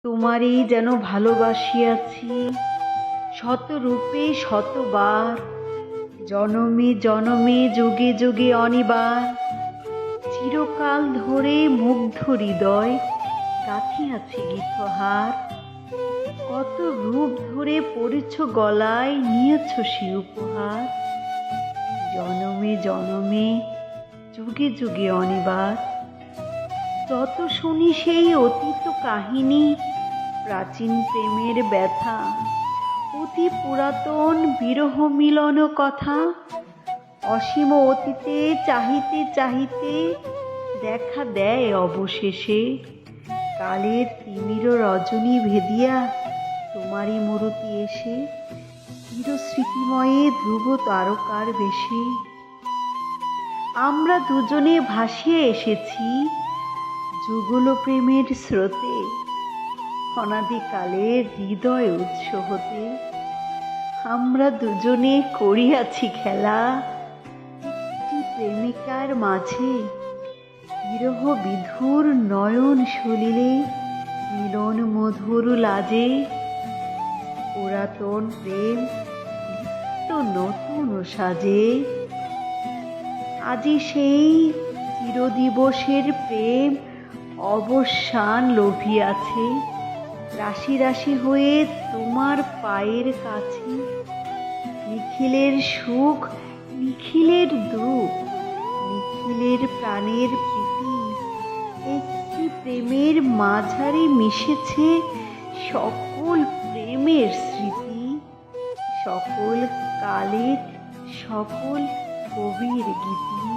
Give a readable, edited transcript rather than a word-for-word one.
তোমারই যেন ভালোবাসিয়াছি শত রূপে শতবার, জনমে জনমে যুগে যুগে অনিবার। চিরকাল ধরে মুগ্ধ হৃদয় গাঁথিয়াছি গীতহার। কত রূপ ধরে পড়েছ গলায়, নিয়েছ সে উপহার। জনমে জনমে যুগে যুগে অনিবার। যত শুনি সেই অতীত কাহিনী, প্রাচীন প্রেমের ব্যথা, অতি পুরাতন বিরহ মিলন কথা। অসীম অতীতে চাহিতে চাহিতে দেখা দেয় অবশেষে কালের তিমির রজনী ভেদিয়া তোমারই মূরতি এসে চিরস্মৃতিময়ে ধ্রুব তারকার বেশে। আমরা দুজনে ভাসিয়ে এসেছি যুগল প্রেমের স্রোতে, অনাদিকালের হৃদয় উৎস হতে। আমরা দুজনে করিয়াছি খেলা একটি প্রেমিকার মাঝে, বিরহ বিধুর নয়ন সলিলে মিলন মধুর লাজে। পুরাতন প্রেম নিত্য নতুন সাজে। আজি সেই চিরদিবসের প্রেম অবসান লোভিয়াছে, রাশি রাশি হয়ে তোমার পায়ের কাছে। নিখিলের সুখ নিখিলের দুঃখ, নিখিলের প্রাণের প্রীতি, একটি প্রেমের মাঝারে মিশেছে সকল প্রেমের স্মৃতি, সকল কালের সকল কবির গীতি।